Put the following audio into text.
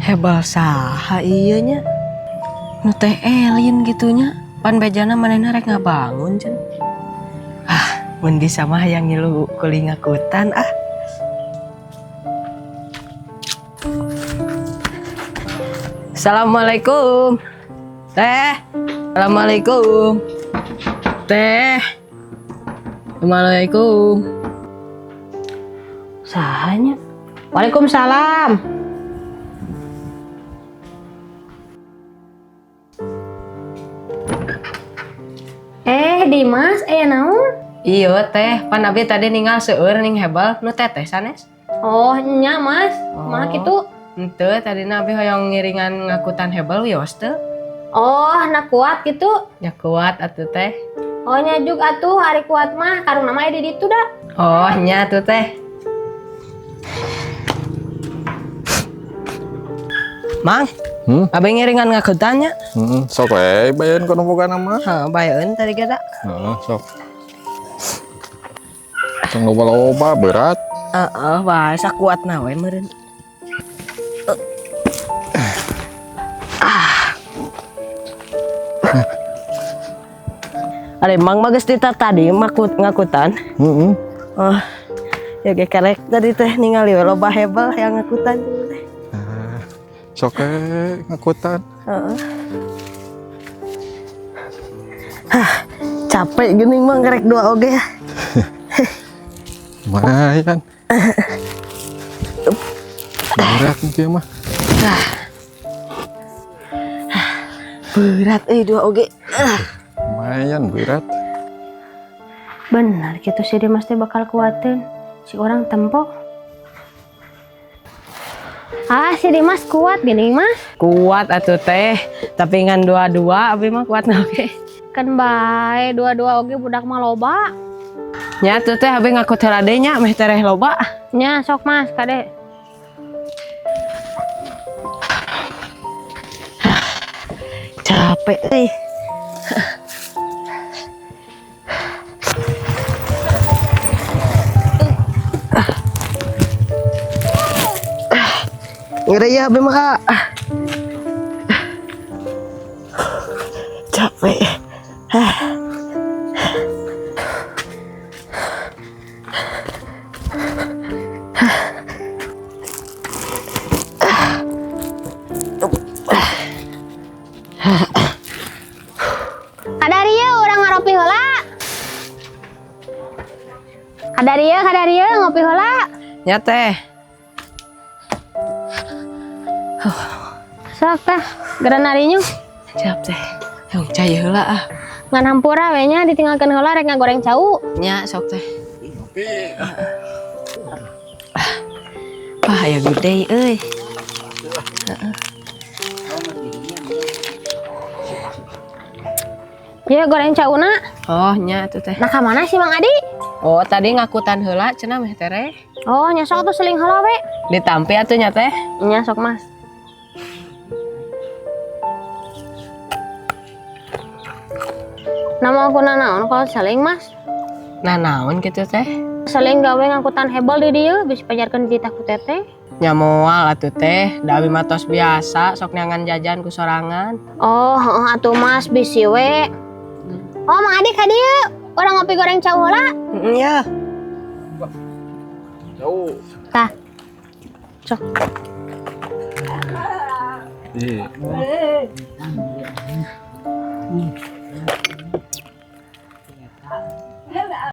Hebal saha ieu nya. Nu teh alien gitunya. Pan bejana manehna rek ngabangun cenah. Mun bisa mah hayang ngilu kuling ngakutan ah. Assalamualaikum. Teh. Assalamualaikum. Teh. Assalamualaikum. Sahanya? Waalaikumsalam. Dimas, naon? Iya teh, pan abi tadi ninggal seueur ning hebal nu teteh sanes. Oh, nya Mas. Mah kitu. Henteu tadi abi hoyong ngiringan ngakutan hebal wios teu. Oh, nak kuat gitu. Ya kuat atuh teh. Oh, nya juga atuh hari kuat mah karung nama di ditu dah. Oh, nya atuh teh. Mang, abi ngiringan ngakutannya. Sok we bayaeun kono boga nama. Bayaeun tadi gada. Sok. Tong loba-loba berat. Wah, sakuatna we meureun. Ari Mang mah geus tadi ngakutan. Oh, ya ge karek tadi teh ningali we loba hebel yang ngakutan teh. Sok ngakutan. Capek geuning mah ngerek dua oge ya. Lumayan. Berat kieu mah. Berat dua oge. Lumayan berat. Benar gitu si Dimas teh bakal kuatin si orang tempo. Si Dimas kuat gini Mas. Kuat atuh teh, tapi ngan dua-dua abi mah kuat oge. Kan bae dua-dua oge budak mah loba. Nya tuh teh abi ngakut heula deui nya meh tereh loba. Nya sok Mas kade. Capek euy. Ngeri ya abi mah. Capek. Kadarieu urang ngaropi heula. Kadarieu ngopi heula. Nya teh. Sok teh, geran arinya. Siap teh. Yang cai heula ah. Ngan hampura we nya ditinggalkeun heula rek ngagoreng cau. Nya sok teh. Aya gede euy. Ya goreng cauna. Oh, nya atuh teh. Nah ka mana sih Mang Adi? Oh, tadi ngakutan heula cenah meh tereh. Oh, nya sok tuh seling heula we. Ditampi atuh nya teh. Nya sok Mas. Nama aku naon kalau seling Mas? Nah, naon kitu teh? Seling gawe ngangkutan hebel di dieu bisa pajarkeun ditah ku teteh. Nya moal atuh teh, da abi mah tos biasa sok neangan jajan ku sorangan. Oh, heeh atuh Mas bisi we. Oh, Mang Adi ka dieu. Orang ngopi goreng cau heula. Iya. Jauh. Tah. Sok.